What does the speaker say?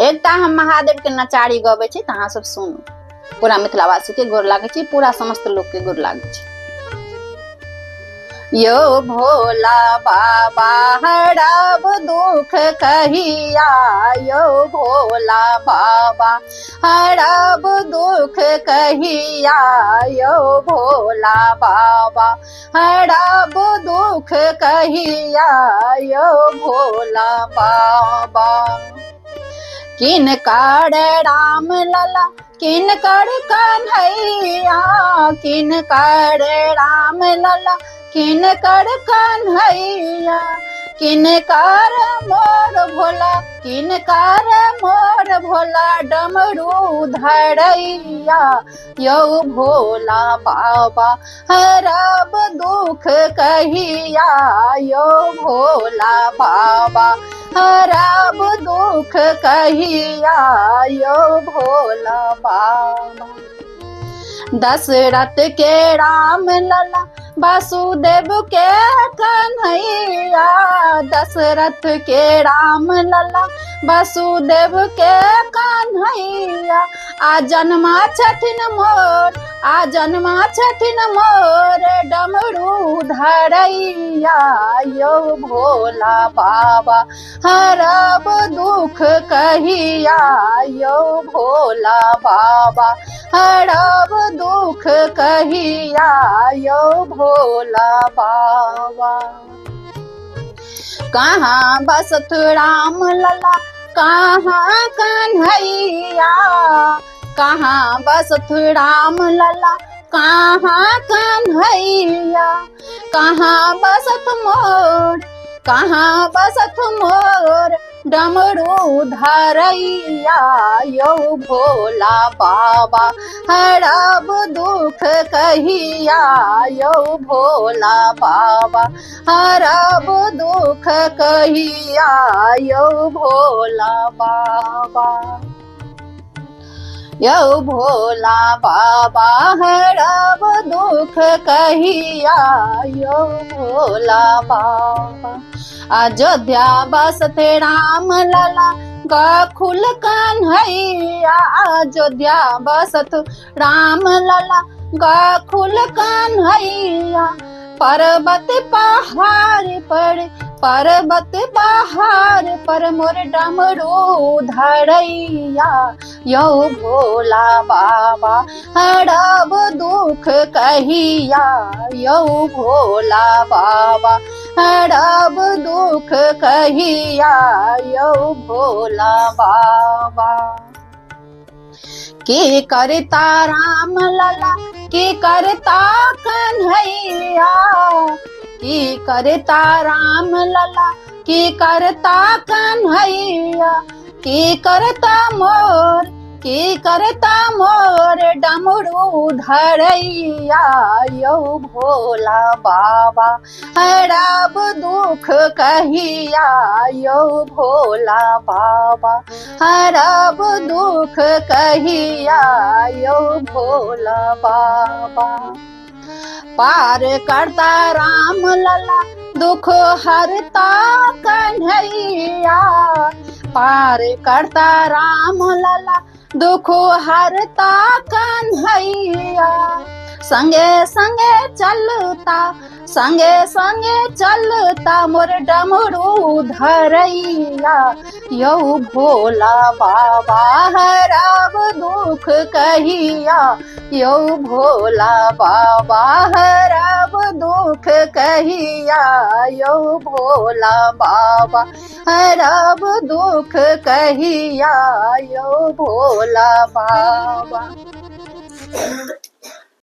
एकटा हम महादेव के नचारी गबै छी तऽ अहाँ सब सुनू। पूरा मिथिलावासी के गोर लागै छी, पूरा समस्त लोग के गोर लागै छी। यो भोला बाबा हरब दुख कहिया, यो भोला बाबा हरब दुख कहिया, यो भोला बाबा हरब दुख कहिया, यो भोला बाबा। किनकर राम लला किनकर कन्हैया, किनकर राम लला किनकर कन्हैया, किनकर मोर भोला, किनकर मोर भोला डमरू धरैया, यो भोला बाबा हरब दुख कहिया, यो भोला बाबा हरब दुख कहिया, यो भोला बाबा। दशरथ के राम लला वासुदेव के कन्हैया, दशरथ के राम लला वासुदेव के कन्हैया। आ जन्मा छथिन मोर, आ जन्मा छथिन मोर डमरू धरैया, यो भोला बाबा हरब दुख कहिया, यो भोला बाबा हरब दुख कहिया, यो भोला बाबा। कहाँ बसत राम लला कहाँ कन्हैया, कहाँ बसत राम लला कहाँ कन्हैया। कहाँ बसत मोर, कहाँ बसत मोर डमरू धरैया, यो भोला बाबा हरब दुख कहिया, यो भोला बाबा हरब दुख कहिया, यो भोला बाबा। यो भोला बाबा हरब दुख कहिया, यो भोला बाबा। अयोध्या बसत राम लला गखुल कन्हैया, अयोध्या बसत राम लला गखुल कन्हैया। पर्वत पहाड़ पर, पर्वत पहाड़ पर मोर डमरू धरैया, यो भोला बाबा हरब दुख कहिया, यो भोला बाबा हरब दुख कहिया, यो भोला बाबा। की करता राम लला की करता कन्हैया, की करता राम लला की करता कन्हैया। की करता मोर, की करता मोर डमरू धरैया, यो भोला बाबा हरब दुख कहिया, यो भोला बाबा हरब दुख कहिया, यो भोला बाबा। पार करता राम लला दुख हरता कन्हैया, पार करता राम लला दुख हरता कन्हैया। संगे संगे चलता, संगे संगे चलता मोर डमरू धरैया, यो भोला बाबा हरब दुख कहिया, यो भोला बाबा हरब दुख कहिया, यो भोला बाबा हरब दुख कहिया, यो भोला बाबा।